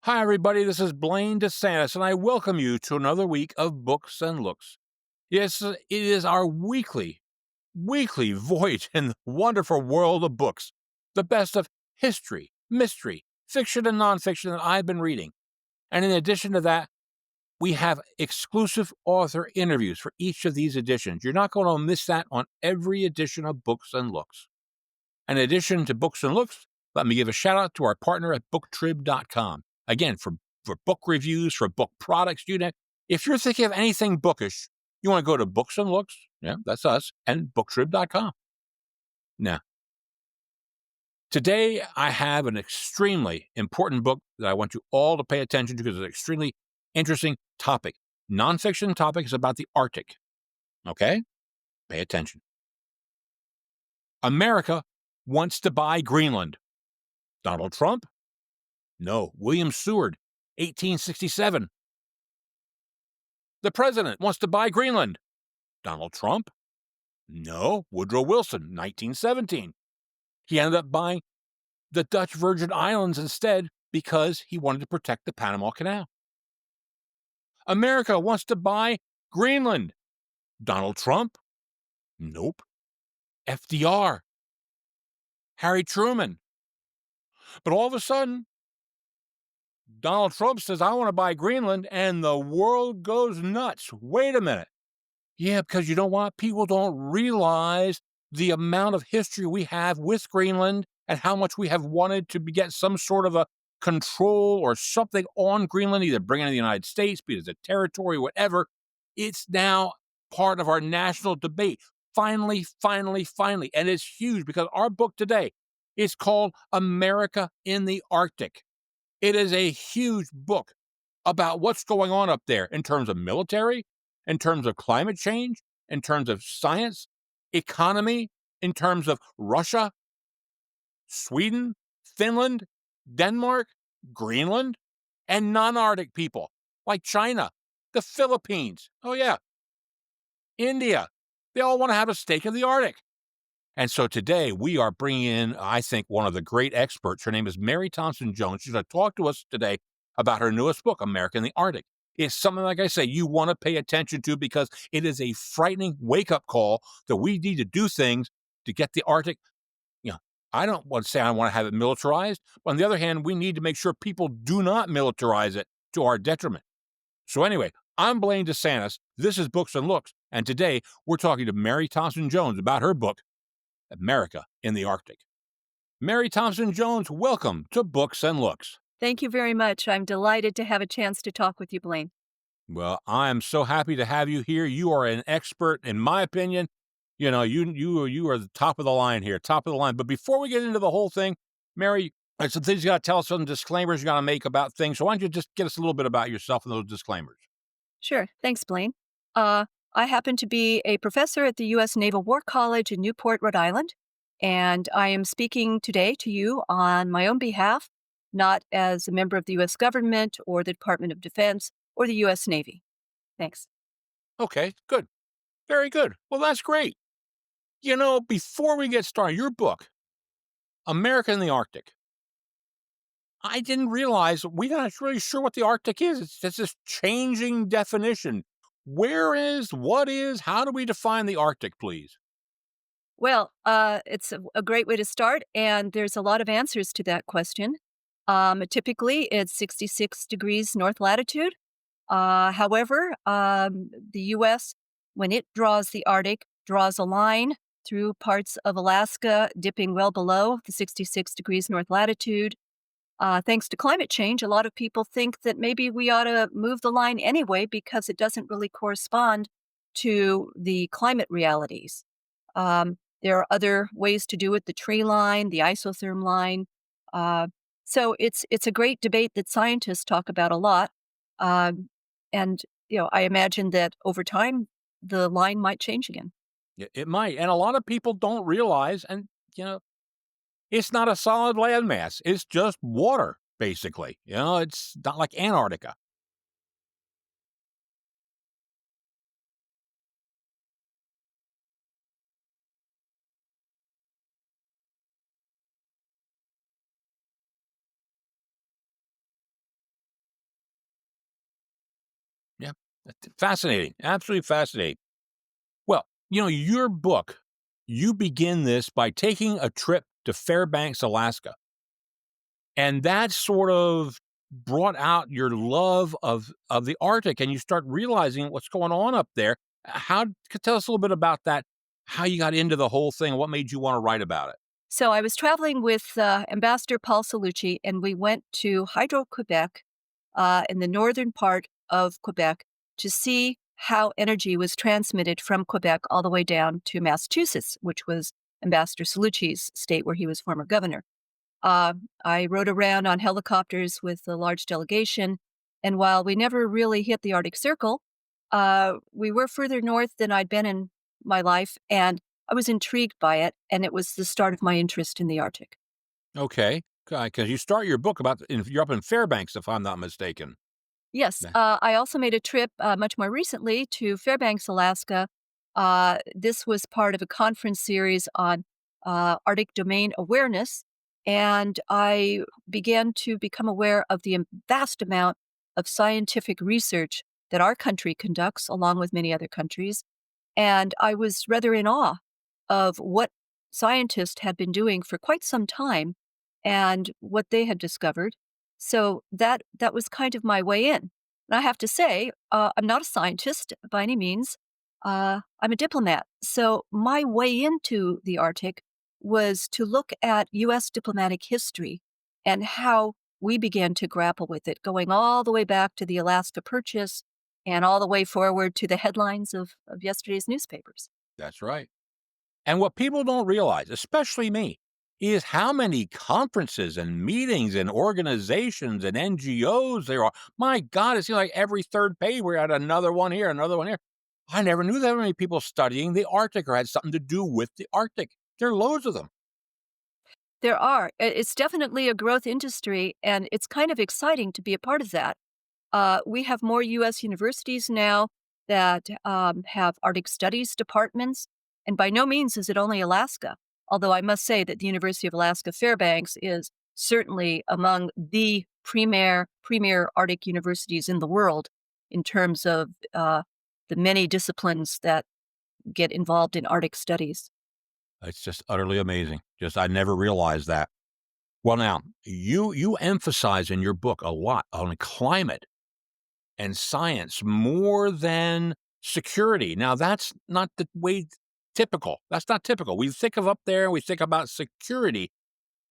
Hi, everybody. This is Blaine DeSantis, and I welcome you to another week of Books and Looks. Yes, it is our weekly voyage in the wonderful world of books, the best of history, mystery, fiction, and nonfiction that I've been reading. And in addition to that, we have exclusive author interviews for each of these editions. You're not going to miss that on every edition of Books and Looks. In addition to Books and Looks, let me give a shout out to our partner at booktrib.com. Again, for book reviews, for book products, if you're thinking of anything bookish, you want to go to Books and Looks, yeah, that's us, and booktrib.com. Now, today I have an extremely important book that I want you all to pay attention to because it's an extremely interesting topic. Nonfiction topic is about the Arctic. Okay? Pay attention. America wants to buy Greenland. Donald Trump? No. William Seward, 1867. The president wants to buy Greenland. Donald Trump? No. Woodrow Wilson, 1917. He ended up buying the Dutch Virgin Islands instead because he wanted to protect the Panama Canal. America wants to buy Greenland. Donald Trump? Nope. FDR. Harry Truman. But all of a sudden, Donald Trump says, I want to buy Greenland, and the world goes nuts. Wait a minute. Yeah, because people don't realize the amount of history we have with Greenland and how much we have wanted to get some sort of a control or something on Greenland, either bring it to the United States, be it as a territory, whatever. It's now part of our national debate. Finally. And it's huge because our book today is called America in the Arctic. It is a huge book about what's going on up there in terms of military, in terms of climate change, in terms of science, economy, in terms of Russia, Sweden, Finland, Denmark, Greenland, and non-Arctic people like China, the Philippines. Oh, yeah, India. They all want to have a stake in the Arctic. And so today we are bringing in, I think, one of the great experts. Her name is Mary Thompson-Jones. She's going to talk to us today about her newest book, America in the Arctic. It's something, like I say, you want to pay attention to because it is a frightening wake-up call that we need to do things to get the Arctic. You know, I don't want to say I want to have it militarized, but on the other hand, we need to make sure people do not militarize it to our detriment. So anyway, I'm Blaine DeSantis. This is Books and Looks, and today we're talking to Mary Thompson-Jones about her book, America in the Arctic. Mary Thompson-Jones, welcome to Books and Looks. Thank you very much. I'm delighted to have a chance to talk with you, Blaine. Well, I am so happy to have you here. You are an expert, in my opinion. You are the top of the line here, top of the line. But before we get into the whole thing, Mary, there's some things you got to tell us, some disclaimers you got to make about things. So why don't you just get us a little bit about yourself and those disclaimers? Sure. Thanks, Blaine. I happen to be a professor at the U.S. Naval War College in Newport, Rhode Island, and I am speaking today to you on my own behalf, not as a member of the U.S. government or the Department of Defense or the U.S. Navy. Thanks. Okay, good. Very good. Well, that's great. Before we get started, your book, America in the Arctic. I didn't realize we're not really sure what the Arctic is. It's this changing definition. What is, how do we define the Arctic, please? Well, it's a great way to start, and there's a lot of answers to that question. Typically, it's 66 degrees north latitude. However, the U.S., when it draws the Arctic, draws a line through parts of Alaska, dipping well below the 66 degrees north latitude. Thanks to climate change, a lot of people think that maybe we ought to move the line anyway because it doesn't really correspond to the climate realities. There are other ways to do it, the tree line, the isotherm line. Uh, so it's a great debate that scientists talk about a lot. Um, and, I imagine that over time, the line might change again. It might. And a lot of people don't realize, and, it's not a solid landmass. It's just water, basically. It's not like Antarctica. Fascinating, absolutely fascinating. Well, your book, you begin this by taking a trip to Fairbanks, Alaska, and that sort of brought out your love of the Arctic, and you start realizing what's going on up there. How tell us a little bit about that, how you got into the whole thing, what made you wanna write about it? So I was traveling with Ambassador Paul Salucci, and we went to Hydro-Quebec in the northern part of Quebec to see how energy was transmitted from Quebec all the way down to Massachusetts, which was Ambassador Salucci's state where he was former governor. Uh, I rode around on helicopters with a large delegation, and while we never really hit the Arctic Circle, we were further north than I'd been in my life, and I was intrigued by it, and it was the start of my interest in the Arctic. Okay, because you start your book about you're up in Fairbanks, if I'm not mistaken. Yes, Yeah. I also made a trip much more recently to Fairbanks, Alaska. This was part of a conference series on Arctic domain awareness, and I began to become aware of the vast amount of scientific research that our country conducts, along with many other countries. And I was rather in awe of what scientists had been doing for quite some time and what they had discovered. So that was kind of my way in. And I have to say, I'm not a scientist by any means. I'm a diplomat. So my way into the Arctic was to look at U.S. diplomatic history and how we began to grapple with it, going all the way back to the Alaska Purchase and all the way forward to the headlines of yesterday's newspapers. That's right. And what people don't realize, especially me, is how many conferences and meetings and organizations and NGOs there are. My God, it seems like every third page we're at another one here, another one here. I never knew that many people studying the Arctic or had something to do with the Arctic. There are loads of them. There are. It's definitely a growth industry, and it's kind of exciting to be a part of that. We have more U.S. universities now that have Arctic studies departments, and by no means is it only Alaska. Although I must say that the University of Alaska Fairbanks is certainly among the premier Arctic universities in the world in terms of the many disciplines that get involved in Arctic studies. It's just utterly amazing. Just I never realized that. Well, now you emphasize in your book a lot on climate and science more than security. Now, that's not the way typical. That's not typical. We think of up there, we think about security.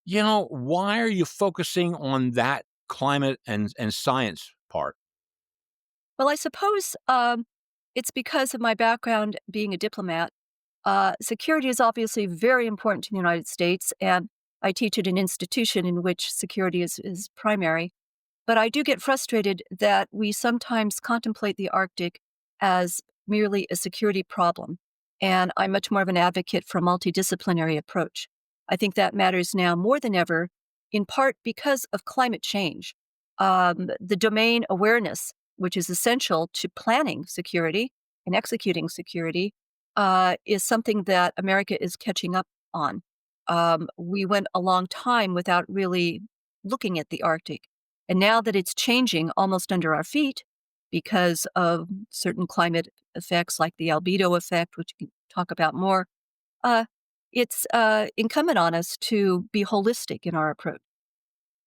Why are you focusing on that climate and science part? Well, I suppose it's because of my background being a diplomat. Security is obviously very important to the United States, and I teach at an institution in which security is primary. But I do get frustrated that we sometimes contemplate the Arctic as merely a security problem. And I'm much more of an advocate for a multidisciplinary approach. I think that matters now more than ever, in part because of climate change. The domain awareness, which is essential to planning security and executing security, is something that America is catching up on. We went a long time without really looking at the Arctic. And now that it's changing almost under our feet because of certain climate effects like the albedo effect, which we can talk about more, uh, it's incumbent on us to be holistic in our approach.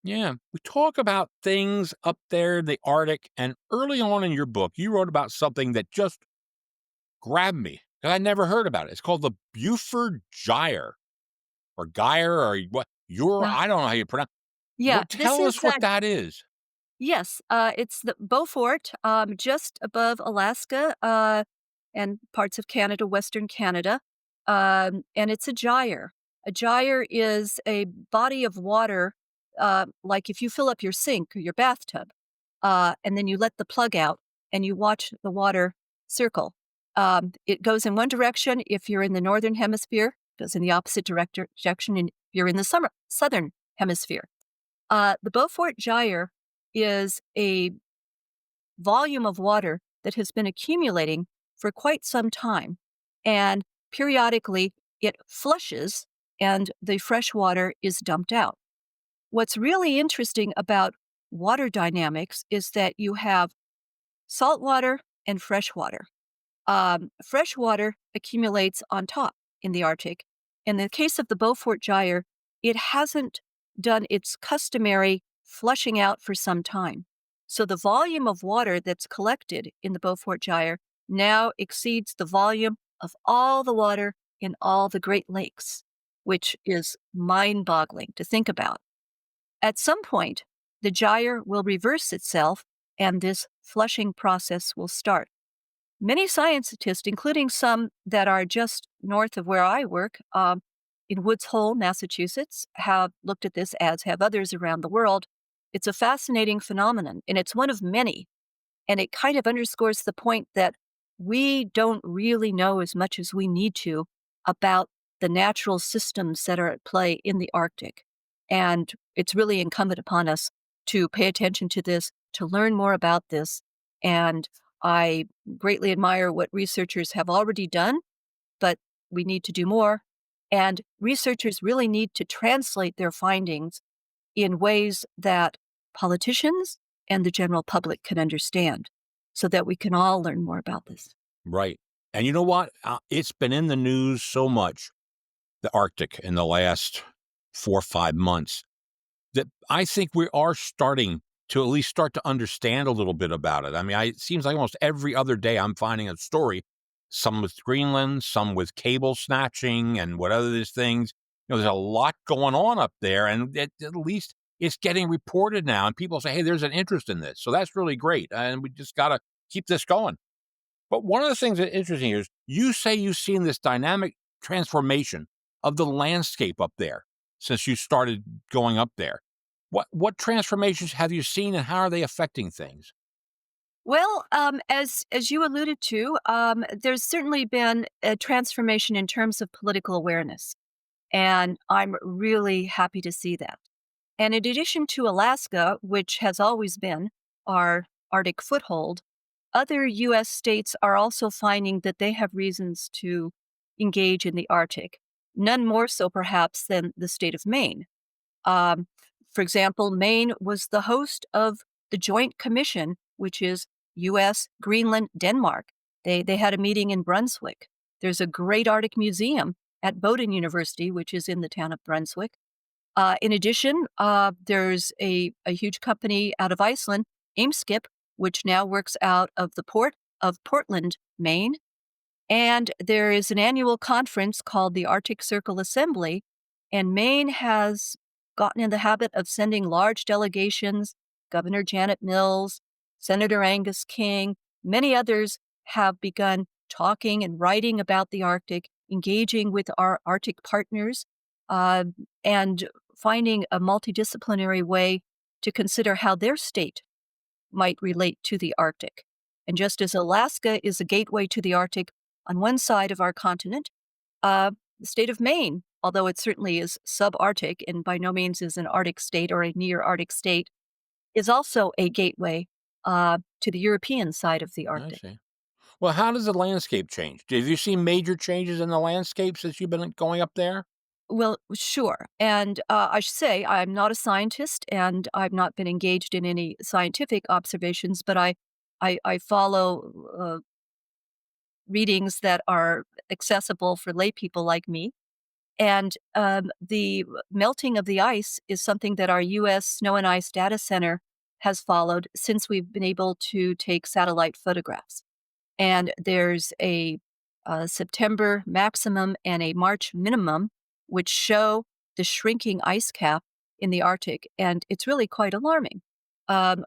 Yeah, we talk about things up there in the Arctic, and early on in your book, you wrote about something that just grabbed me, and I never heard about it. It's called the Buford Gyre or Gyre or what? Yeah. I don't know how you pronounce. Yeah, What? this Tell is us what that is. yes, it's the Beaufort, just above Alaska, and parts of Canada, Western Canada, and it's a gyre. A gyre is a body of water, like if you fill up your sink or your bathtub, and then you let the plug out and you watch the water circle. It goes in one direction if you're in the northern hemisphere, goes in the opposite direction if you're in the southern hemisphere. The Beaufort Gyre is a volume of water that has been accumulating for quite some time. And periodically it flushes and the fresh water is dumped out. What's really interesting about water dynamics is that you have salt water and fresh water. Fresh water accumulates on top in the Arctic. In the case of the Beaufort Gyre, it hasn't done its customary flushing out for some time. So the volume of water that's collected in the Beaufort Gyre now exceeds the volume of all the water in all the Great Lakes, which is mind boggling to think about. At some point, the gyre will reverse itself and this flushing process will start. Many scientists, including some that are just north of where I work, in Woods Hole, Massachusetts, have looked at this, as have others around the world. It's a fascinating phenomenon, and it's one of many. And it kind of underscores the point that we don't really know as much as we need to about the natural systems that are at play in the Arctic. And it's really incumbent upon us to pay attention to this, to learn more about this. And I greatly admire what researchers have already done, but we need to do more. And researchers really need to translate their findings in ways that politicians and the general public can understand so that we can all learn more about this. Right. And you know what? It's been in the news so much, the Arctic, in the last 4 or 5 months, that I think we are starting to at least start to understand a little bit about it. I mean, it seems like almost every other day I'm finding a story, some with Greenland, some with cable snatching and what other these things. There's a lot going on up there, and at least it's getting reported now, and people say, hey, there's an interest in this. So that's really great, and we just got to keep this going. But one of the things that's interesting is you say you've seen this dynamic transformation of the landscape up there since you started going up there. What transformations have you seen, and how are they affecting things? Well, as you alluded to, there's certainly been a transformation in terms of political awareness, and I'm really happy to see that. And in addition to Alaska, which has always been our Arctic foothold, other U.S. states are also finding that they have reasons to engage in the Arctic, none more so perhaps than the state of Maine. Um, for example, Maine was the host of the Joint Commission, which is U.S., Greenland, Denmark. They had a meeting in Brunswick. There's a great Arctic museum at Bowdoin University, which is in the town of Brunswick. In addition, there's a huge company out of Iceland, Eimskip, which now works out of the port of Portland, Maine. And there is an annual conference called the Arctic Circle Assembly, and Maine has gotten in the habit of sending large delegations. Governor Janet Mills, Senator Angus King, many others have begun talking and writing about the Arctic, engaging with our Arctic partners, and finding a multidisciplinary way to consider how their state might relate to the Arctic. And just as Alaska is a gateway to the Arctic on one side of our continent, the state of Maine, although it certainly is subarctic and by no means is an Arctic state or a near Arctic state, is also a gateway to the European side of the I Arctic. see. Well, how does the landscape change? Have you seen major changes in the landscape since you've been going up there? Well, sure. And I should say I'm not a scientist and I've not been engaged in any scientific observations, but I follow readings that are accessible for lay people like me. And the melting of the ice is something that our U.S. Snow and Ice Data Center has followed since we've been able to take satellite photographs. And there's a September maximum and a March minimum, which show the shrinking ice cap in the Arctic. And it's really quite alarming.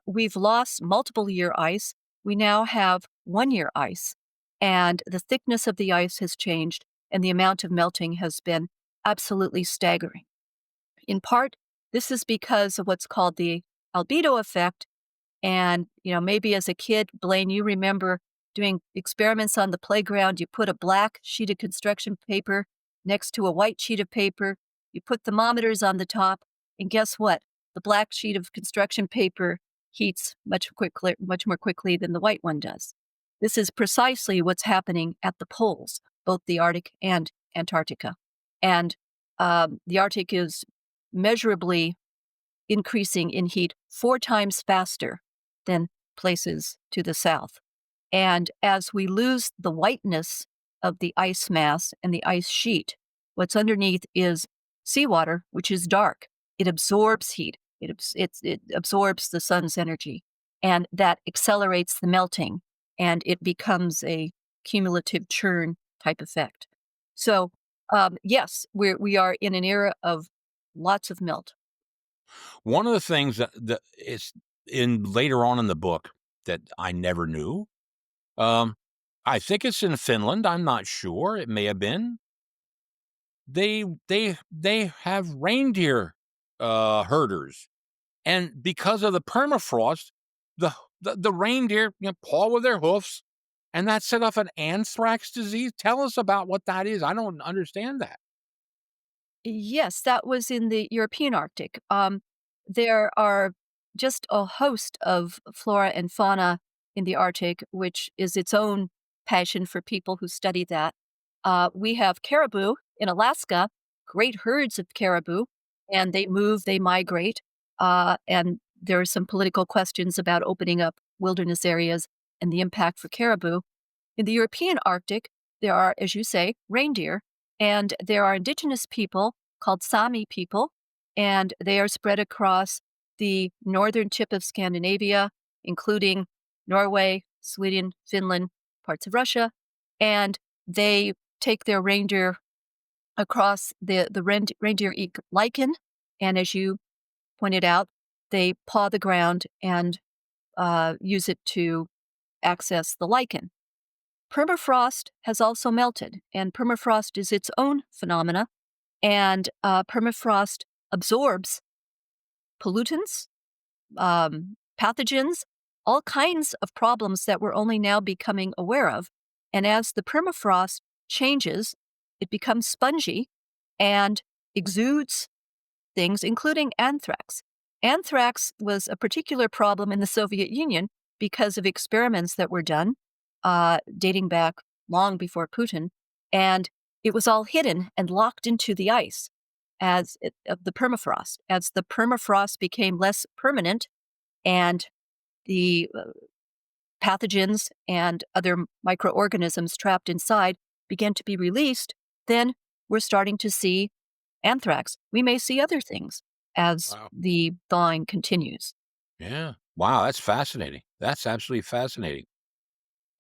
We've lost multiple year ice. We now have 1 year ice. And the thickness of the ice has changed, and the amount of melting has been absolutely staggering. In part, this is because of what's called the albedo effect. And, maybe as a kid, Blaine, you remember doing experiments on the playground. You put a black sheet of construction paper next to a white sheet of paper. You put thermometers on the top. And guess what? The black sheet of construction paper heats much more quickly than the white one does. This is precisely what's happening at the poles, both the Arctic and Antarctica. And the Arctic is measurably increasing in heat 4 times faster than places to the south. And as we lose the whiteness of the ice mass and the ice sheet, what's underneath is seawater, which is dark. It absorbs heat. It absorbs the sun's energy, and that accelerates the melting, and it becomes a cumulative churn type effect. So, yes, we are in an era of lots of melt. One of the things that is in later on in the book that I never knew, um, I think it's in Finland, I'm not sure, it may have been. They have reindeer, herders, and because of the permafrost, the reindeer, paw with their hoofs, and that set off an anthrax disease. Tell us about what that is. I don't understand that. Yes, that was in the European Arctic. There are just a host of flora and fauna in the Arctic, which is its own passion for people who study that. We have caribou in Alaska, great herds of caribou, and they move, they migrate. And there are some political questions about opening up wilderness areas and the impact for caribou. In the European Arctic, there are, as you say, reindeer, and there are indigenous people called Sami people, and they are spread across the northern tip of Scandinavia, including Norway, Sweden, Finland, parts of Russia, and they take their reindeer across the reindeer eat lichen, and as you pointed out, they paw the ground and use it to access the lichen. Permafrost has also melted, and permafrost is its own phenomena, and permafrost absorbs pollutants, pathogens, all kinds of problems that we're only now becoming aware of. And as the permafrost changes, it becomes spongy and exudes things, including anthrax. Anthrax was a particular problem in the Soviet Union because of experiments that were done dating back long before Putin, and it was all hidden and locked into the ice of the permafrost. As the permafrost became less permanent and the pathogens and other microorganisms trapped inside began to be released, then we're starting to see anthrax. We may see other things as Wow. the thawing continues. Yeah. Wow, that's fascinating. That's absolutely fascinating.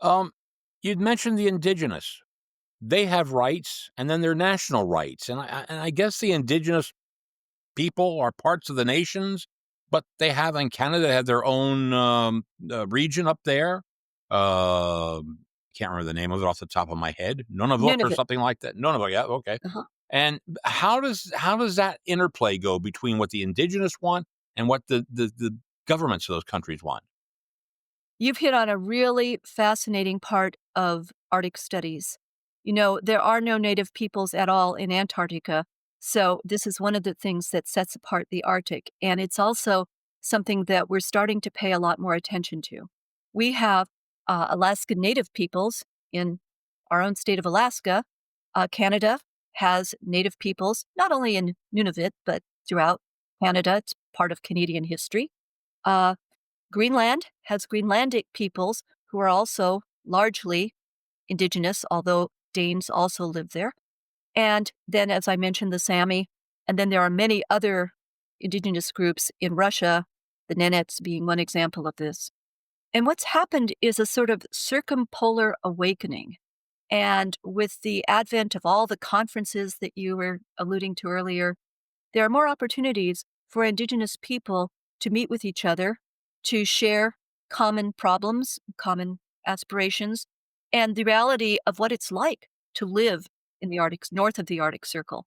Um, you'd mentioned the indigenous. They have rights, and then their national rights, and I guess the indigenous people are parts of the nations, but they have in Canada they have their own region up there. Can't remember the name of it off the top of my head. Nunavut or Nunavut. something like that. Nunavut, yeah, okay. Uh-huh. And how does that interplay go between what the indigenous want and what the governments of those countries want? You've hit on a really fascinating part of Arctic studies. You know, there are no native peoples at all in Antarctica, so this is one of the things that sets apart the Arctic, and it's also something that we're starting to pay a lot more attention to. We have Alaskan native peoples in our own state of Alaska. Canada has native peoples, not only in Nunavut, but throughout Canada. It's part of Canadian history. Uh, Greenland has Greenlandic peoples who are also largely indigenous, although Danes also live there. And then, as I mentioned, the Sami. And then there are many other indigenous groups in Russia, the Nenets being one example of this. And what's happened is a sort of circumpolar awakening. And with the advent of all the conferences that you were alluding to earlier, there are more opportunities for Indigenous people to meet with each other, to share common problems, common aspirations, and the reality of what it's like to live in the Arctic, north of the Arctic Circle.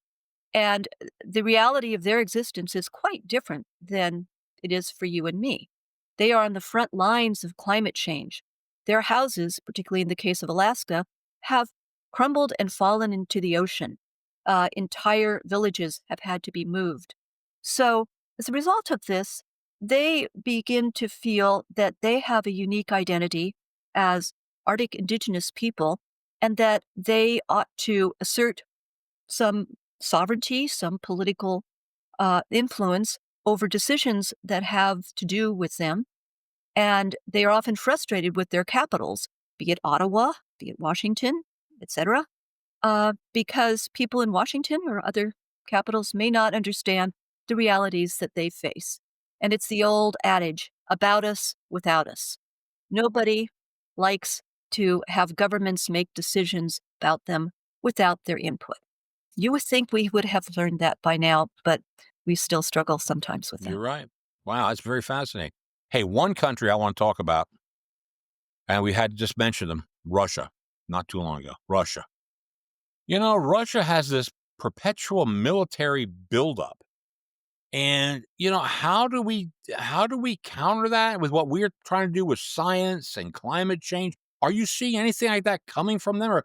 And the reality of their existence is quite different than it is for you and me. They are on the front lines of climate change. Their houses, particularly in the case of Alaska, have crumbled and fallen into the ocean. Entire villages have had to be moved. So, as a result of this, they begin to feel that they have a unique identity as Arctic indigenous people and that they ought to assert some sovereignty, some political influence over decisions that have to do with them. And they are often frustrated with their capitals be it Ottawa, be it Washington, etc., because people in Washington or other capitals may not understand the realities that they face. And it's the old adage about us, without us. Nobody likes to have governments make decisions about them without their input. You would think we would have learned that by now, but we still struggle sometimes with You're that. right. Wow, that's very fascinating. Hey, one country I want to talk about, and we had just mentioned them, Russia, not too long ago. Russia. Russia has this perpetual military buildup. And, how do we counter that with what we're trying to do with science and climate change? Are you seeing anything like that coming from them, or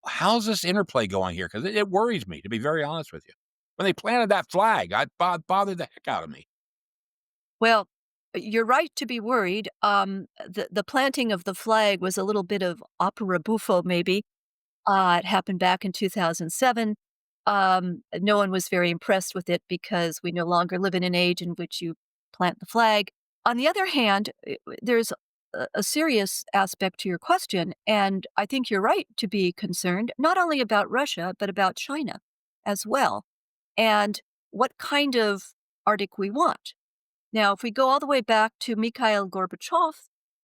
how's this interplay going here? Because it worries me, to be very honest with you. When they planted that flag, I bothered the heck out of me. Well, you're right to be worried. The planting of the flag was a little bit of opera buffo, maybe. It happened back in 2007. No one was very impressed with it because we no longer live in an age in which you plant the flag. On the other hand, there's a serious aspect to your question, and I think you're right to be concerned, not only about Russia, but about China as well, and what kind of Arctic we want. Now, if we go all the way back to Mikhail Gorbachev,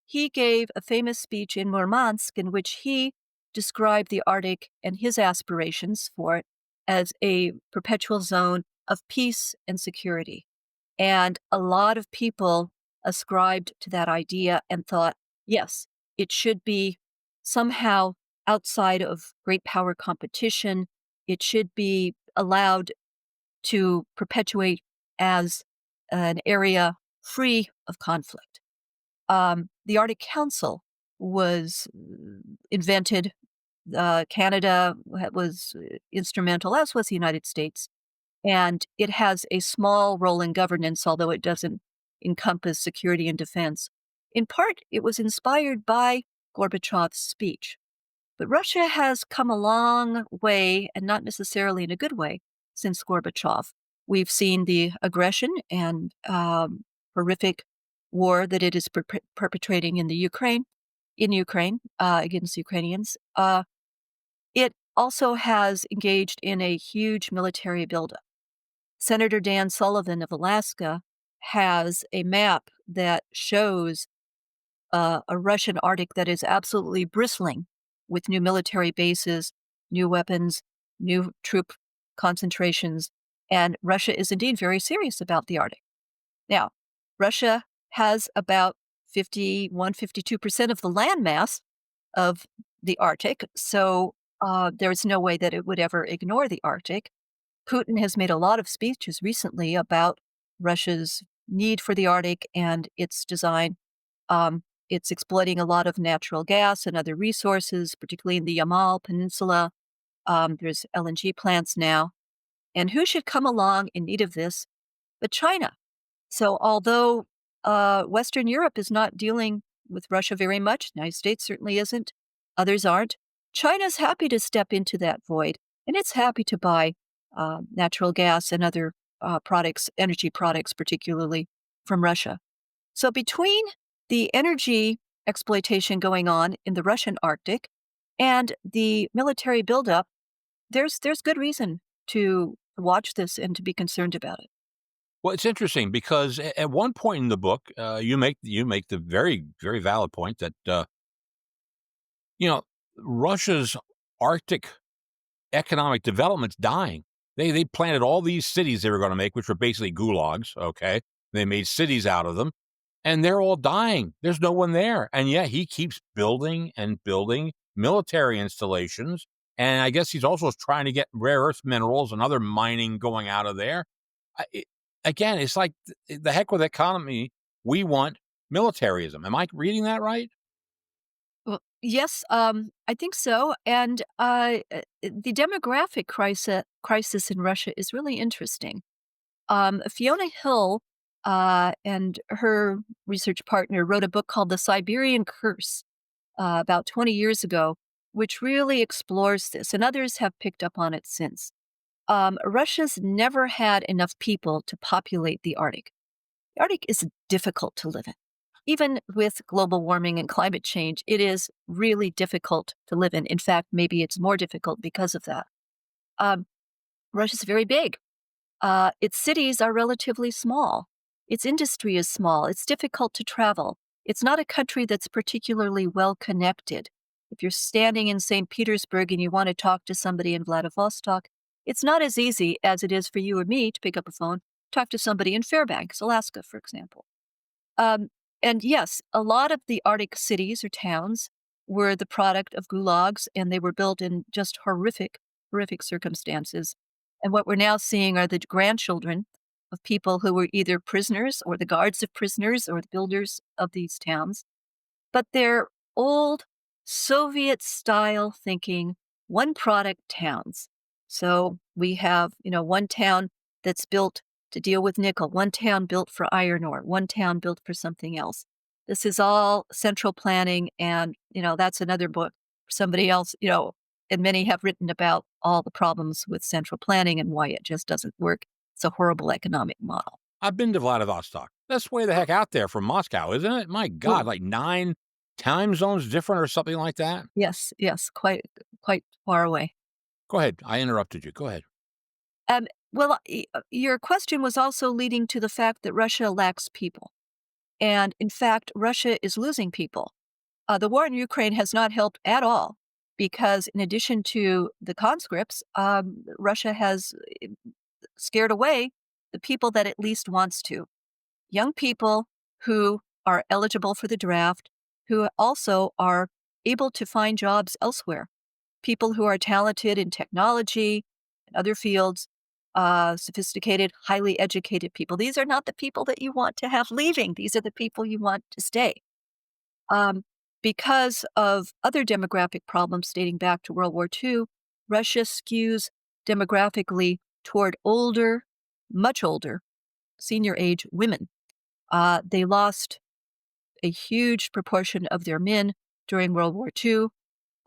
he gave a famous speech in Murmansk in which he described the Arctic and his aspirations for it as a perpetual zone of peace and security. And a lot of people ascribed to that idea and thought, yes, it should be somehow outside of great power competition. It should be allowed to perpetuate as an area free of conflict. The Arctic Council was invented. Canada was instrumental, as was the United States, and it has a small role in governance, although it doesn't encompass security and defense. In part, it was inspired by Gorbachev's speech. But Russia has come a long way, and not necessarily in a good way, since Gorbachev. We've seen the aggression and horrific war that it is perpetrating in Ukraine against Ukrainians. It also has engaged in a huge military buildup. Senator Dan Sullivan of Alaska has a map that shows a Russian Arctic that is absolutely bristling with new military bases, new weapons, new troop concentrations, and Russia is indeed very serious about the Arctic. Now, Russia has about 52% of the landmass of the Arctic, so there's no way that it would ever ignore the Arctic. Putin has made a lot of speeches recently about Russia's need for the Arctic and its design. It's exploiting a lot of natural gas and other resources, particularly in the Yamal Peninsula. There's LNG plants now. And who should come along in need of this but China? So, although Western Europe is not dealing with Russia very much, the United States certainly isn't, others aren't, China's happy to step into that void, and it's happy to buy natural gas and other products, energy products particularly, from Russia. So between the energy exploitation going on in the Russian Arctic and the military buildup, there's good reason to watch this and to be concerned about it. Well, it's interesting because at one point in the book, you make the very very valid point that you know Russia's Arctic economic development's dying. They planted all these cities they were going to make, which were basically gulags. Okay, they made cities out of them, and they're all dying. There's no one there, and yet he keeps building and building military installations. And I guess he's also trying to get rare earth minerals and other mining going out of there. I, it, Again, it's like the heck with economy. We want militarism. Am I reading that right? Well, yes, I think so. And the demographic crisis in Russia is really interesting. Fiona Hill and her research partner wrote a book called The Siberian Curse about 20 years ago, which really explores this, and others have picked up on it since. Russia's never had enough people to populate the Arctic. The Arctic is difficult to live in. even with global warming and climate change, it is really difficult to live in. In fact, maybe it's more difficult because of that. Um, Russia's very big. Its cities are relatively small. Its industry is small. It's difficult to travel. It's not a country that's particularly well connected. If you're standing in St. Petersburg and you want to talk to somebody in Vladivostok, it's not as easy as it is for you or me to pick up a phone, talk to somebody in Fairbanks, Alaska, for example. Um, and yes, a lot of the Arctic cities or towns were the product of gulags, and they were built in just horrific circumstances. And what we're now seeing are the grandchildren of people who were either prisoners or the guards of prisoners or the builders of these towns, but they're old Soviet style thinking, one product towns. So we have, one town that's built to deal with nickel, one town built for iron ore, one town built for something else. This is all central planning. And, that's another book for somebody else, and many have written about all the problems with central planning and why it just doesn't work. It's a horrible economic model. I've been to Vladivostok. That's way the heck out there from Moscow, isn't it? My God, Oh, like 9 time zones different or something like that? yes, yes, quite far away. Go ahead. I interrupted you. Go ahead. Well, your question was also leading to the fact that Russia lacks people. And in fact, Russia is losing people. The war in Ukraine has not helped at all because, in addition to the conscripts, Russia has scared away the people that it least wants to. Young people who are eligible for the draft, who also are able to find jobs elsewhere, people who are talented in technology and other fields, sophisticated, highly educated people. These are not the people that you want to have leaving. These are the people you want to stay. Um, because of other demographic problems dating back to World War II, Russia skews demographically toward older, much older, senior age women. They lost a huge proportion of their men during World War II,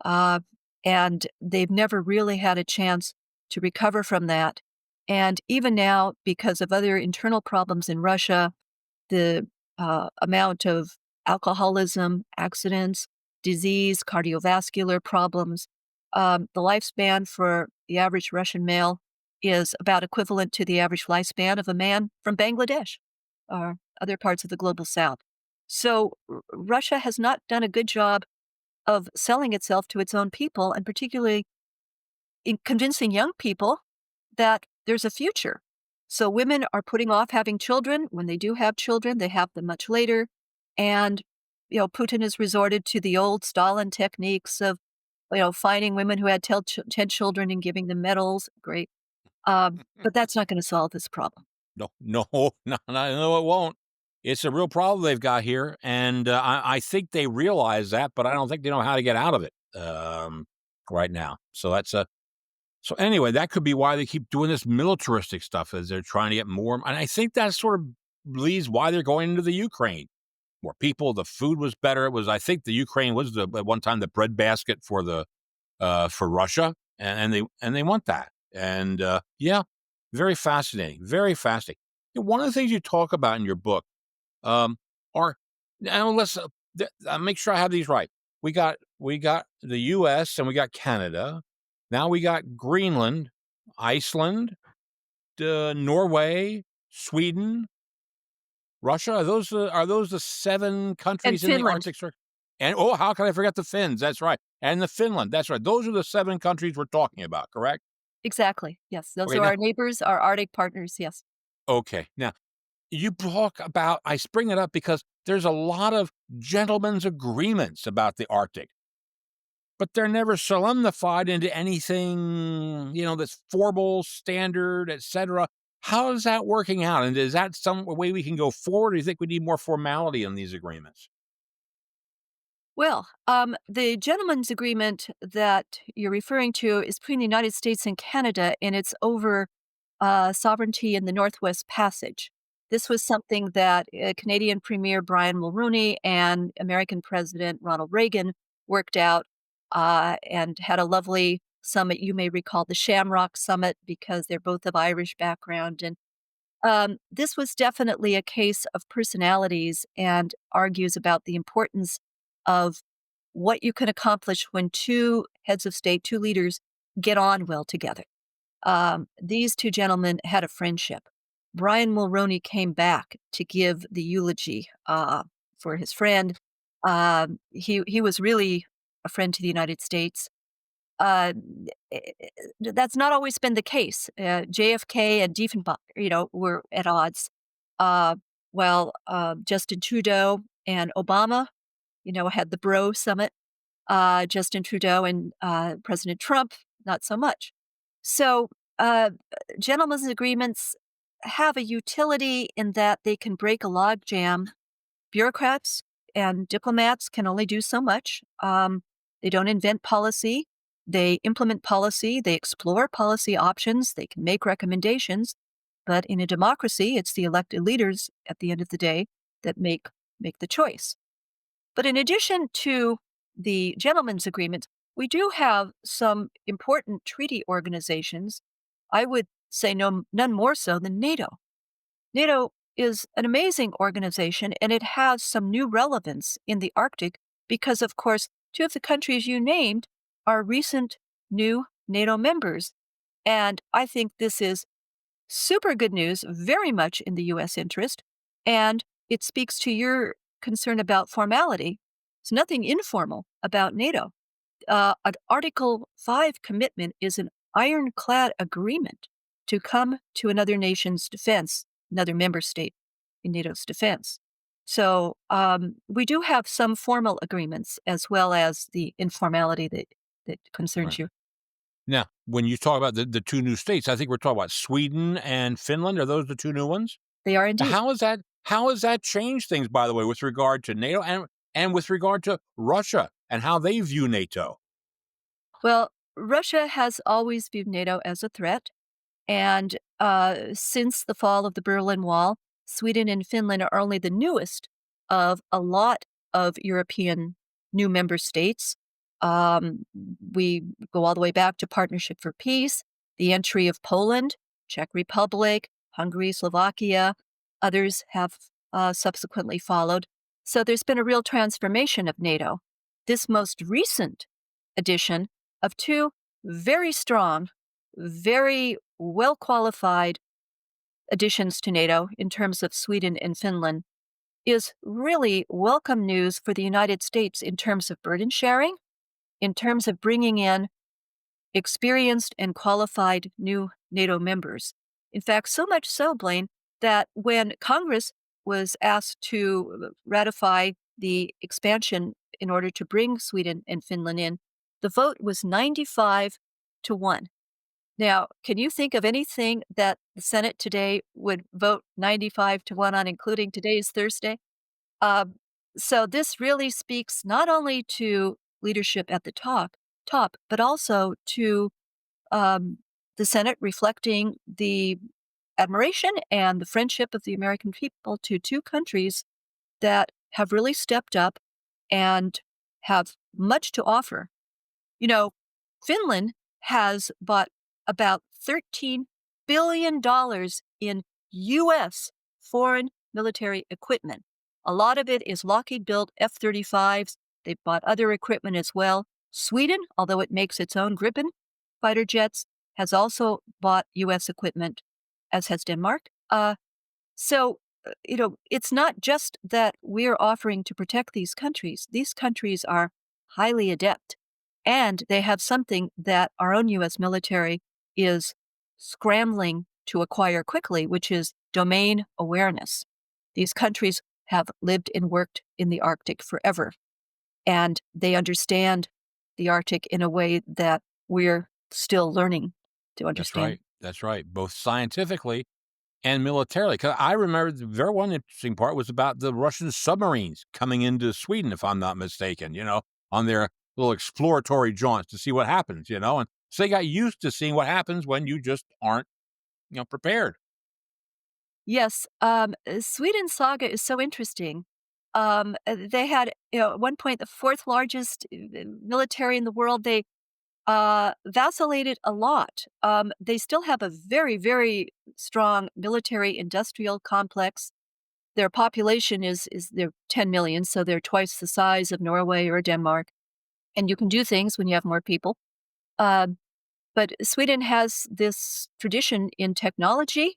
uh, and they've never really had a chance to recover from that. And even now, because of other internal problems in Russia, the amount of alcoholism, accidents, disease, cardiovascular problems, the lifespan for the average Russian male is about equivalent to the average lifespan of a man from Bangladesh or other parts of the global south. So Russia has not done a good job of selling itself to its own people, and particularly in convincing young people that there's a future. So women are putting off having children. When they do have children, they have them much later. And, Putin has resorted to the old Stalin techniques of, finding women who had 10 children and giving them medals. Great. But that's not going to solve this problem. No, no, no, it won't. It's a real problem they've got here, and I think they realize that, but I don't think they know how to get out of it right now. So so anyway, that could be why they keep doing this militaristic stuff as they're trying to get more. And I think that sort of leads why they're going into the Ukraine. More people, the food was better. It was, I think, the Ukraine was at one time the breadbasket for Russia, and they want that. And yeah, very fascinating, very fascinating. One of the things you talk about in your book um, are now let's make sure I have these right. We got the U.S. and we got Canada. Now we got Greenland, Iceland, Norway, Sweden, Russia. Are those the 7 And countries in the Finland, Arctic Circle? And oh, how can I forget the Finns? That's right, and the Finland. That's right. Those are the 7 countries we're talking about. Correct? exactly. Yes, those Okay. are Now, our neighbors, our Arctic partners. Yes. okay. Now you talk about. I bring it up because there's a lot of gentlemen's agreements about the Arctic, but they're never solemnified into anything, that's formal, standard, etc. How is that working out? And is that some way we can go forward? Or do you think we need more formality in these agreements? Well, the gentleman's agreement that you're referring to is between the United States and Canada, and it's over sovereignty in the Northwest Passage. This was something that Canadian Premier Brian Mulroney and American President Ronald Reagan worked out and had a lovely summit. You may recall the Shamrock Summit because they're both of Irish background. And This was definitely a case of personalities and argues about the importance of what you can accomplish when two heads of state, two leaders, get on well together. These two gentlemen had a friendship. Brian Mulroney came back to give the eulogy for his friend. He was really a friend to the United States. Uh, that's not always been the case. JFK and Diefenbach, were at odds. Uh, Justin Trudeau and Obama, had the Bro Summit. Justin Trudeau and President Trump, not so much. So, uh, gentlemen's agreements have a utility in that they can break a logjam. Bureaucrats and diplomats can only do so much. They don't invent policy, they implement policy, they explore policy options, they can make recommendations. But in a democracy, it's the elected leaders at the end of the day that make the choice. But in addition to the gentlemen's agreement, we do have some important treaty organizations. I would say none more so than NATO. NATO is an amazing organization and it has some new relevance in the Arctic because, of course, two of the countries you named are recent new NATO members. And I think this is super good news, very much in the U.S. interest. And it speaks to your concern about formality. There's nothing informal about NATO. An Article 5 commitment is an ironclad agreement to come to another nation's defense, another member state in NATO's defense. So we do have some formal agreements as well as the informality that concerns Right. you. Now, when you talk about the two new states, I think we're talking about Sweden and Finland. Are those the two new ones? They are indeed. How has that changed things, by the way, with regard to NATO and with regard to Russia and how they view NATO? Well, Russia has always viewed NATO as a threat. And since the fall of the Berlin Wall, Sweden and Finland are only the newest of a lot of European new member states. Um, we go all the way back to Partnership for Peace, the entry of Poland, Czech Republic, Hungary, Slovakia. Others have subsequently followed. So there's been a real transformation of NATO. This most recent addition of two very strong, very well qualified additions to NATO in terms of Sweden and Finland is really welcome news for the United States in terms of burden sharing, in terms of bringing in experienced and qualified new NATO members. In fact, so much so, Blaine, that when Congress was asked to ratify the expansion in order to bring Sweden and Finland in, the vote was 95 to 1. Now, can you think of anything that the Senate today would vote 95 to 1 on, including today's Thursday? Um, so this really speaks not only to leadership at the top, but also to um, the Senate reflecting the admiration and the friendship of the American people to two countries that have really stepped up and have much to offer. You know, Finland has bought about $13 billion in U.S. foreign military equipment. A lot of it is Lockheed built F 35s. They've bought other equipment as well. Sweden, although it makes its own Gripen fighter jets, has also bought U.S. equipment, as has Denmark. It's not just that we're offering to protect these countries. These countries are highly adept, and they have something that our own U.S. military is scrambling to acquire quickly, which is domain awareness. These countries have lived and worked in the Arctic forever, and they understand the Arctic in a way that we're still learning to That's understand. right. That's right. Both scientifically and militarily. 'Cause I remember the very one interesting part was about the Russian submarines coming into Sweden, if I'm not mistaken, on their little exploratory jaunts to see what happens, and so they got used to seeing what happens when you just aren't, prepared. Yes, Sweden's saga is so interesting. They had, at one point, the fourth largest military in the world. vacillated a lot. They still have a very, very strong military industrial complex. Their population is they're 10 million, so they're twice the size of Norway or Denmark. And you can do things when you have more people. Um, but Sweden has this tradition in technology.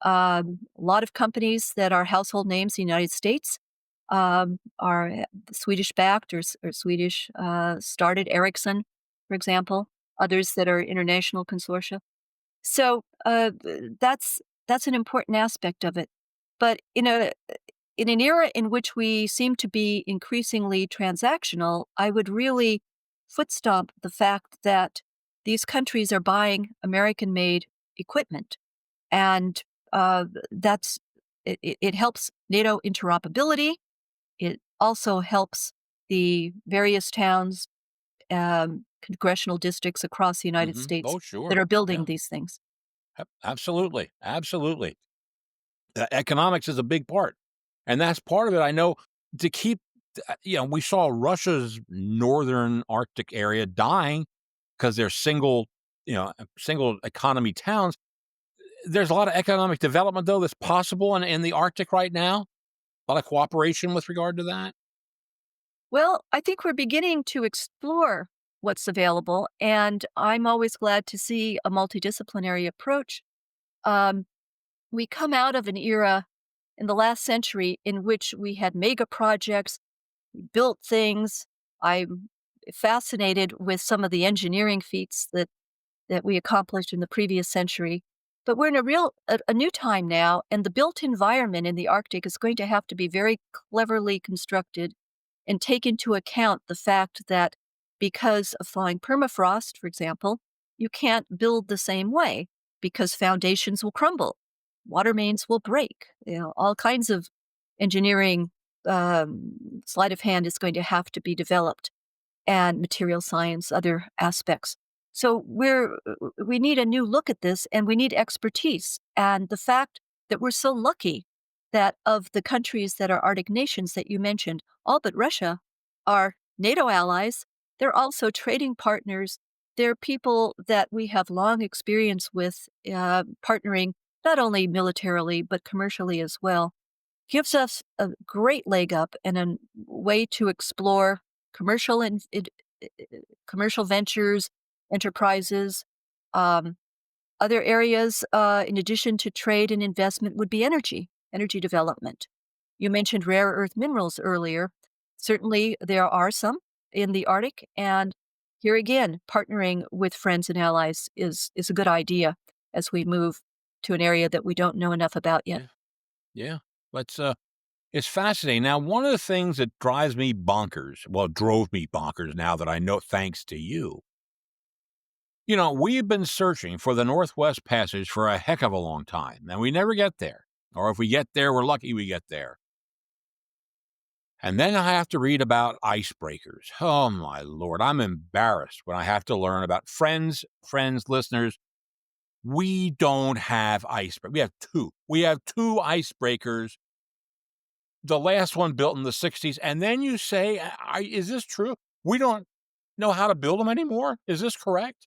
A lot of companies that are household names in the United States are Swedish backed or Swedish started. Ericsson, for example, others that are international consortia. So that's an important aspect of it. But in an era in which we seem to be increasingly transactional, I would really foot stomp the fact that these countries are buying American made equipment. And that's it helps NATO interoperability. It also helps the various towns, congressional districts across the United States Oh, that sure. are building Yeah. these things. Absolutely. Absolutely. Economics is a big part, and that's part of it. I know to keep, we saw Russia's northern Arctic area dying because they're single economy towns. There's a lot of economic development though that's possible in the Arctic right now. A lot of cooperation with regard to that. Well, I think we're beginning to explore what's available, and I'm always glad to see a multidisciplinary approach. Um, we come out of an era in the last century in which we had mega projects, we built things. I'm fascinated with some of the engineering feats that we accomplished in the previous century. But we're in a new time now, and the built environment in the Arctic is going to have to be very cleverly constructed and take into account the fact that because of thawing permafrost, for example, you can't build the same way because foundations will crumble, water mains will break. All kinds of engineering sleight of hand is going to have to be developed, and material science, other aspects. So we need a new look at this, and we need expertise. And the fact that we're so lucky that of the countries that are Arctic nations that you mentioned, all but Russia are NATO allies. They're also trading partners. They're people that we have long experience with partnering not only militarily but commercially as well. Gives us a great leg up and a way to explore commercial and commercial ventures, enterprises. Um, Other areas, in addition to trade and investment, would be energy development. You mentioned rare earth minerals earlier. Certainly, there are some in the Arctic, and here again, partnering with friends and allies is a good idea as we move to an area that we don't know enough about yet. Yeah. Yeah. It's fascinating. Now, one of the things that drives me bonkers, well, drove me bonkers now that I know thanks to you. We've been searching for the Northwest Passage for a heck of a long time, and we never get there. Or if we get there, we're lucky we get there. And then I have to read about icebreakers. Oh my lord, I'm embarrassed when I have to learn about friends, listeners. We don't have icebreakers. We have two. We have two icebreakers. The last one built in the 60s. And then you say, is this true? We don't know how to build them anymore. Is this correct?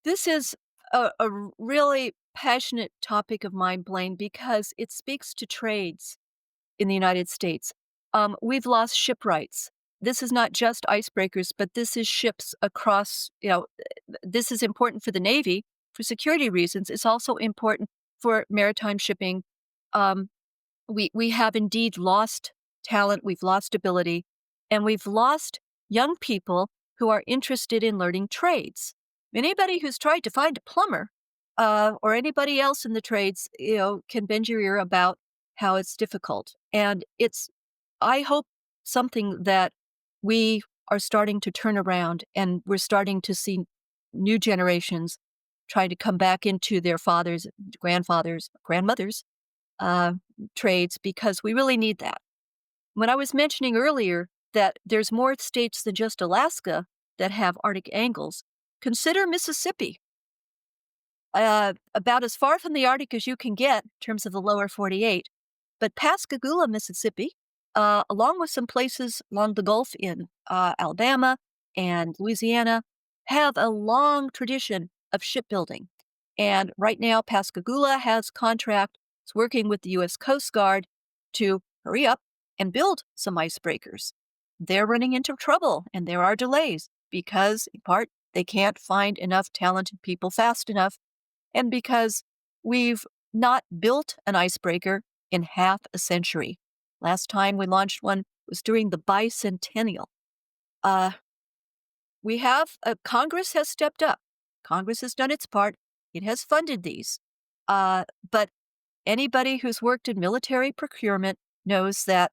This is a really passionate topic of mine, Blaine, because it speaks to trades in the United States. We've lost shipwrights. This is not just icebreakers, but this is ships across, this is important for the Navy for security reasons. It's also important for maritime shipping. Um, we have indeed lost talent, we've lost ability, and we've lost young people who are interested in learning trades. Anybody who's tried to find a plumber or anybody else in the trades, can bend your ear about how it's difficult. And it's, I hope, something that we are starting to turn around, and we're starting to see new generations trying to come back into their fathers, grandfathers, grandmothers uh, trades, because we really need that. When I was mentioning earlier that there's more states than just Alaska that have Arctic angles, consider Mississippi. About as far from the Arctic as you can get in terms of the lower 48. But Pascagoula, Mississippi, along with some places along the Gulf in Alabama and Louisiana, have a long tradition of shipbuilding. And right now, Pascagoula has contract. It's working with the U.S. Coast Guard to hurry up and build some icebreakers. They're running into trouble and there are delays because, in part, they can't find enough talented people fast enough, and because we've not built an icebreaker in half a century. Last time we launched one was during the bicentennial. Uh, we have Congress has stepped up. Congress has done its part. It has funded these. But anybody who's worked in military procurement knows that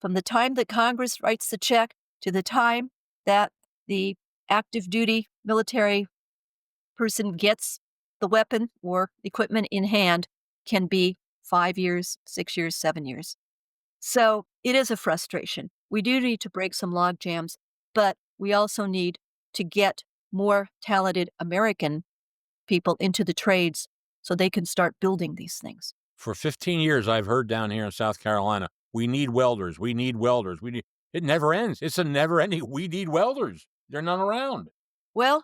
from the time that Congress writes the check to the time that the active duty military person gets the weapon or equipment in hand can be 5 years, 6 years, 7 years. So it is a frustration. We do need to break some log jams, but we also need to get more talented American people into the trades so they can start building these things. For 15 years, I've heard down here in South Carolina, we need welders. We need welders. It never ends. It's a never ending. We need welders. They're not around. Well,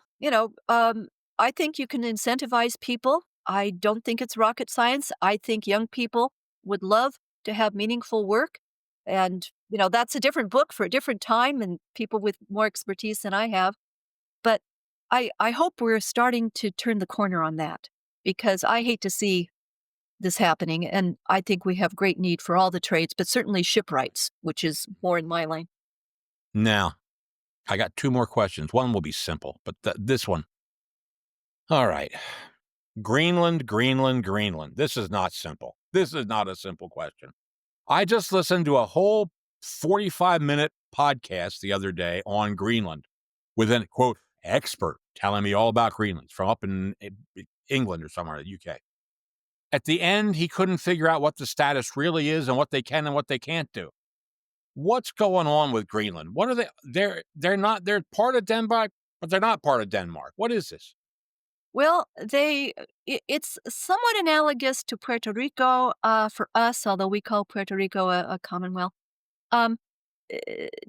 I think you can incentivize people. I don't think it's rocket science. I think young people would love to have meaningful work. And, that's a different book for a different time and people with more expertise than I have. But I hope we're starting to turn the corner on that because I hate to see this happening. And I think we have great need for all the trades, but certainly shipwrights, which is more in my lane. Now, I got two more questions. One will be simple, but this one. All right. Greenland, Greenland, Greenland. This is not simple. This is not a simple question. I just listened to a whole 45-minute podcast the other day on Greenland with an, quote, expert telling me all about Greenland from up in England or somewhere in the UK. At the end, he couldn't figure out what the status really is and what they can and what they can't do. What's going on with Greenland? What are they? They're part of Denmark, but they're not part of Denmark. What is this? Well, it's somewhat analogous to Puerto Rico for us, although we call Puerto Rico a commonwealth. Um,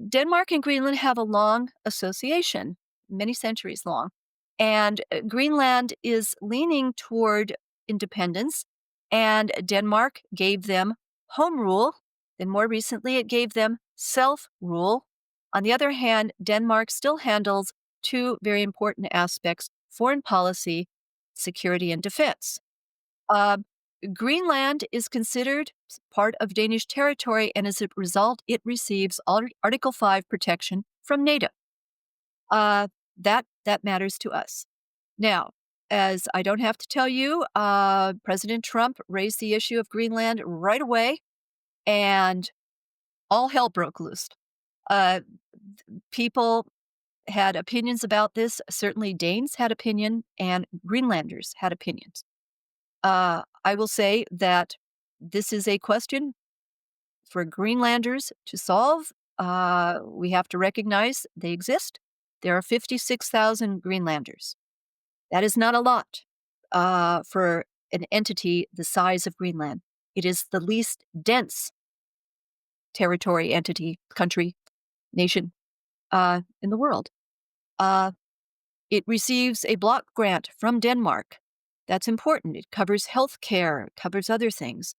Denmark and Greenland have a long association, many centuries long, and Greenland is leaning toward independence, and Denmark gave them home rule. Then more recently, it gave them self rule. On the other hand, Denmark still handles two very important aspects: foreign policy, security, and defense. Uh, Greenland is considered part of Danish territory, and as a result, it receives Article 5 protection from NATO. That matters to us. Now, as I don't have to tell you, President Trump raised the issue of Greenland right away, and all hell broke loose. Uh, People had opinions about this. Certainly, Danes had opinion, and Greenlanders had opinions. I will say that this is a question for Greenlanders to solve. We have to recognize they exist. There are 56,000 Greenlanders. That is not a lot for an entity the size of Greenland. It is the least dense territory, entity, country, nation in the world. It receives a block grant from Denmark. That's important. It covers health care, it covers other things.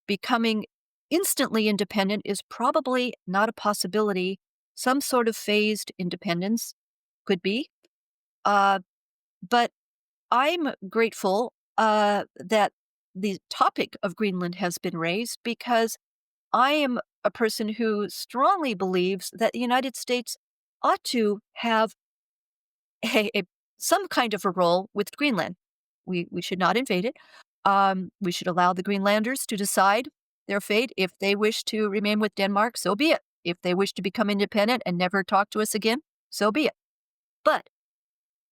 Becoming instantly independent is probably not a possibility. Some sort of phased independence could be. But I'm grateful that the topic of Greenland has been raised because I am a person who strongly believes that the United States ought to have some kind of a role with Greenland. We should not invade it. We should allow the Greenlanders to decide their fate. If they wish to remain with Denmark, so be it. If they wish to become independent and never talk to us again, so be it. But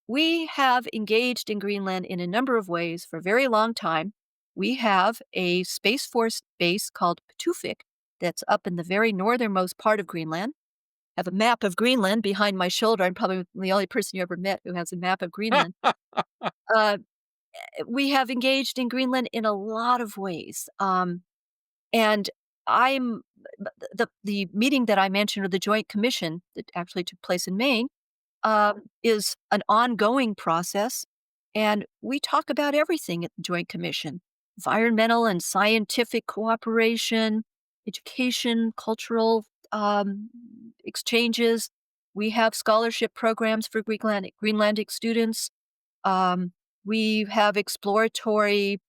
we have engaged in Greenland in a number of ways for a very long time. We have a Space Force base called Patufik that's up in the very northernmost part of Greenland. I have a map of Greenland behind my shoulder. I'm probably the only person you ever met who has a map of Greenland. Uh, we have engaged in Greenland in a lot of ways. And I'm the meeting that I mentioned, or the Joint Commission that actually took place in Maine, is an ongoing process, and we talk about everything at the Joint Commission: environmental and scientific cooperation, education, cultural exchanges. We have scholarship programs for Greenlandic students. Um, we have exploratory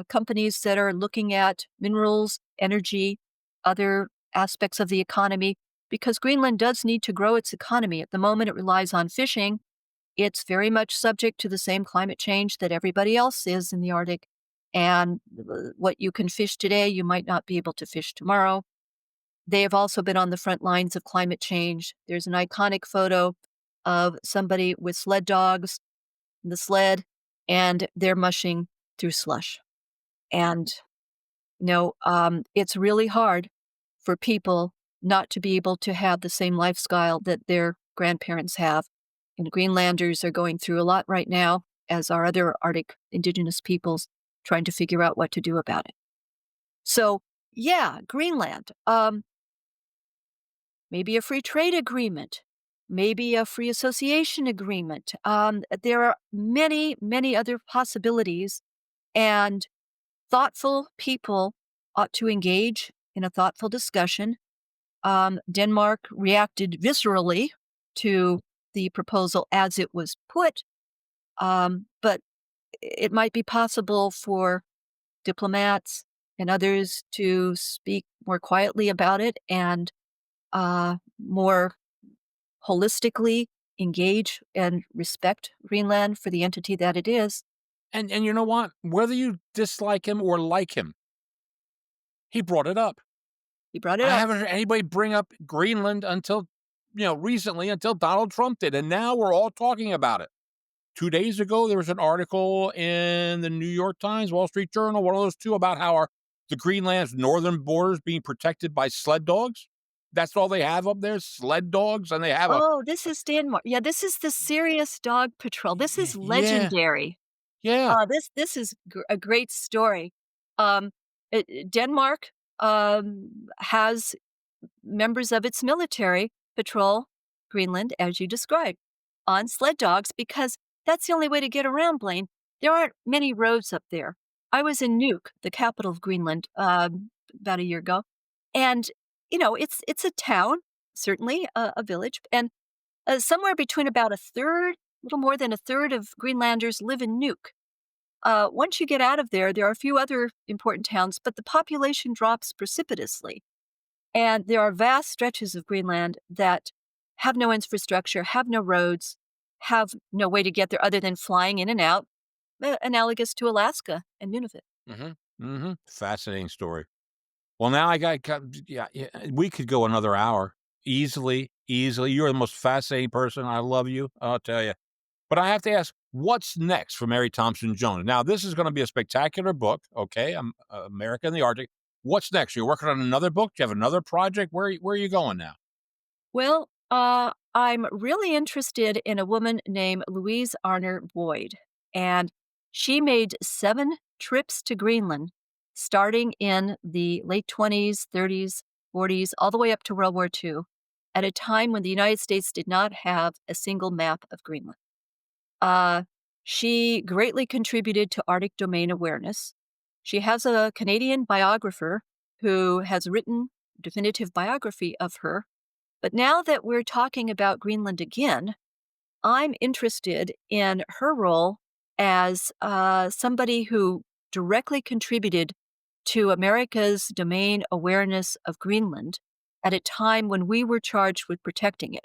companies that are looking at minerals, energy, other aspects of the economy, because Greenland does need to grow its economy. At the moment, it relies on fishing. It's very much subject to the same climate change that everybody else is in the Arctic. And what you can fish today, you might not be able to fish tomorrow. They have also been on the front lines of climate change. There's an iconic photo of somebody with sled dogs, the sled, and they're mushing through slush. And it's really hard for people not to be able to have the same lifestyle that their grandparents have. And Greenlanders are going through a lot right now, as are other Arctic indigenous peoples, trying to figure out what to do about it. So, yeah, Greenland. Maybe a free trade agreement, maybe a free association agreement. There are many, many other possibilities, and thoughtful people ought to engage in a thoughtful discussion. Denmark reacted viscerally to the proposal as it was put, but it might be possible for diplomats and others to speak more quietly about it and more holistically engage and respect Greenland for the entity that it is. And you know what? Whether you dislike him or like him, he brought it up. He brought it I up. haven't heard anybody bring up Greenland until, recently, until Donald Trump did, and now we're all talking about it. 2 days ago, there was an article in the New York Times, Wall Street Journal, one of those 2, about how the Greenland's northern border is being protected by sled dogs. That's all they have up there, sled dogs, and they have Oh, this is Denmark. Yeah, this is the Serious Dog Patrol. This is yeah, legendary. yeah. This is a great story. Um, Denmark has members of its military patrol Greenland, as you described, on sled dogs, because that's the only way to get around, Blaine. There aren't many roads up there. I was in Nuuk, the capital of Greenland, about a year ago, and it's a town, certainly a village, and somewhere between about a third, little more than a third of Greenlanders live in Nuuk. Once you get out of there, there are a few other important towns, but the population drops precipitously. And there are vast stretches of Greenland that have no infrastructure, have no roads, have no way to get there other than flying in and out, analogous to Alaska and Nunavut. Mhm, mhm. Fascinating story. Well, now yeah, yeah, we could go another hour easily, easily. You're the most fascinating person. I love you, I'll tell you. But I have to ask, what's next for Mary Thompson-Jones? Now, this is gonna be a spectacular book, okay, America in the Arctic. What's next? You're working on another book? Do you have another project? Where are you going now? Well, I'm really interested in a woman named Louise Arner Boyd, and she made 7 trips to Greenland, starting in the late 20s, 30s, 40s, all the way up to World War II, at a time when the United States did not have a single map of Greenland. Uh, she greatly contributed to Arctic domain awareness. She has a Canadian biographer who has written a definitive biography of her. But now that we're talking about Greenland again, I'm interested in her role as somebody who directly contributed to America's domain awareness of Greenland at a time when we were charged with protecting it.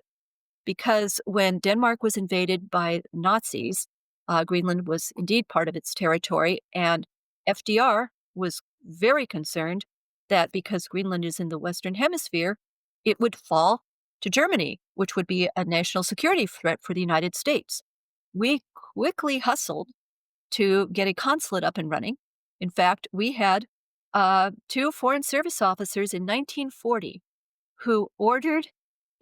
Because when Denmark was invaded by Nazis, Greenland was indeed part of its territory, and FDR was very concerned that because Greenland is in the Western Hemisphere, it would fall to Germany, which would be a national security threat for the United States. We quickly hustled to get a consulate up and running. In fact, we had 2 Foreign Service officers in 1940 who ordered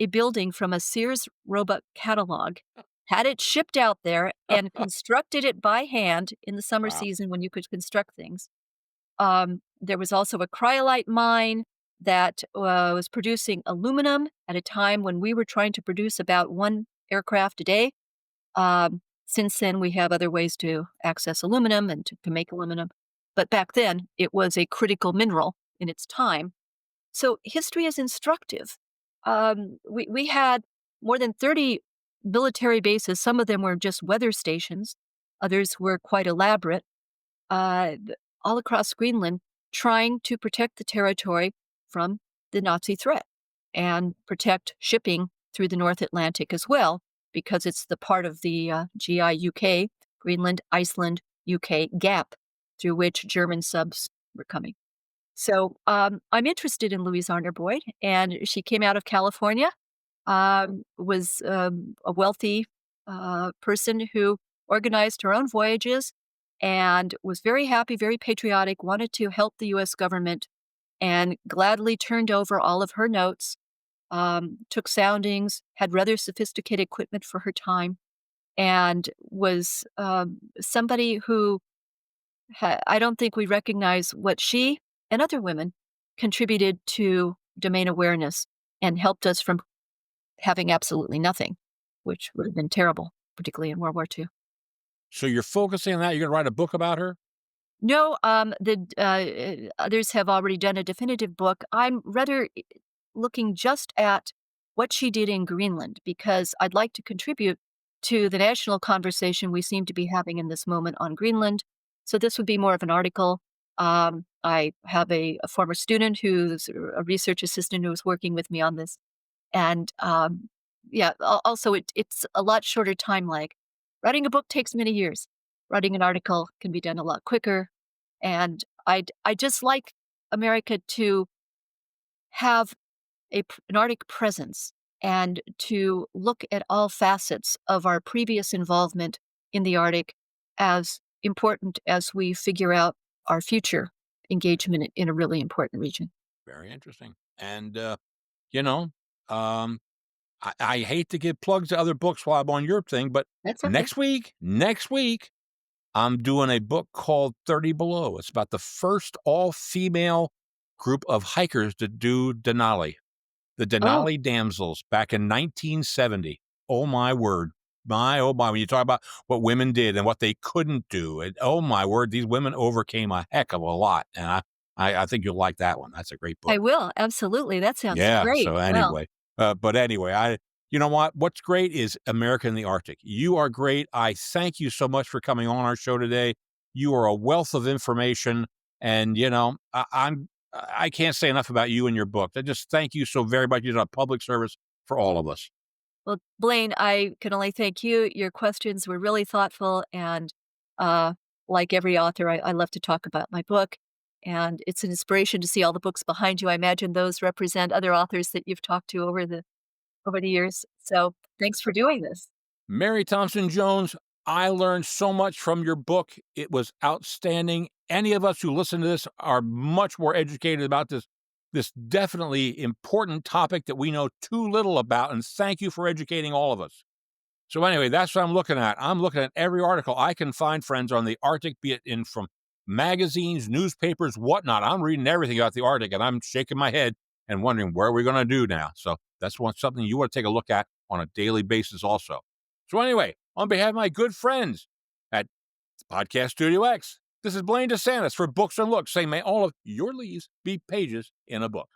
a building from a Sears Roebuck catalog, had it shipped out there, and constructed it by hand in the summer Wow. season when you could construct things. There was also a cryolite mine that was producing aluminum at a time when we were trying to produce about 1 aircraft a day. Since then, we have other ways to access aluminum and to make aluminum. But back then, it was a critical mineral in its time. So history is instructive. We had more than 30 military bases. Some of them were just weather stations, others were quite elaborate, all across Greenland, trying to protect the territory from the Nazi threat and protect shipping through the North Atlantic as well, because it's the part of the GI Greenland, Iceland, UK gap through which German subs were coming. So I'm interested in Louise Arner Boyd, and she came out of California, was a wealthy person who organized her own voyages and was very happy, very patriotic, wanted to help the US government, and gladly turned over all of her notes, took soundings, had rather sophisticated equipment for her time, and was somebody who I don't think we recognize what she and other women contributed to domain awareness and helped us from having absolutely nothing, which would have been terrible, particularly in World War II. So you're focusing on that? You're gonna write a book about her? No, others have already done a definitive book. I'm rather looking just at what she did in Greenland because I'd like to contribute to the national conversation we seem to be having in this moment on Greenland. So this would be more of an article. I have a former student who's a research assistant who was working with me on this, and yeah, also it's a lot shorter time lag. Writing a book takes many years. Writing an article can be done a lot quicker, and I just like America to have an Arctic presence and to look at all facets of our previous involvement in the Arctic as important as we figure out our future engagement in a really important region. Very interesting. And, you know, um, I hate to give plugs to other books while I'm on your thing, but That's okay. next week, I'm doing a book called 30 Below. It's about the first all-female group of hikers to do Denali. The Oh, Denali Damsels back in 1970. Oh my word. My, oh my, when you talk about what women did and what they couldn't do, oh my word, these women overcame a heck of a lot. And I think you'll like that one. That's a great I book. will. Absolutely. That sounds Yeah. great. So Well, anyway, but anyway, you know what? What's great is America in the Arctic. You are great. I thank you so much for coming on our show today. You are a wealth of information, and I can't say enough about you and your book. I just thank you so very much. You've done a public service for all of us. well, Blaine, I can only thank you. Your questions were really thoughtful, and uh, like every author, I love to talk about my book. And it's an inspiration to see all the books behind you. I imagine those represent other authors that you've talked to over the years. So thanks for doing this. Mary Thompson-Jones, I learned so much from your book. It was outstanding. Any of us who listen to this are much more educated about this definitely important topic that we know too little about, and thank you for educating all of us. So anyway, that's what I'm looking at. I'm looking at every article I can find, friends, on the Arctic, be it in from magazines, newspapers, whatnot. I'm reading everything about the Arctic, and I'm shaking my head and wondering where are we going to do now. So that's something you want to take a look at on a daily basis, also. So anyway, on behalf of my good friends at Podcast Studio X, this is Blaine DeSantis for Books and Looks, saying may all of your leaves be pages in a book.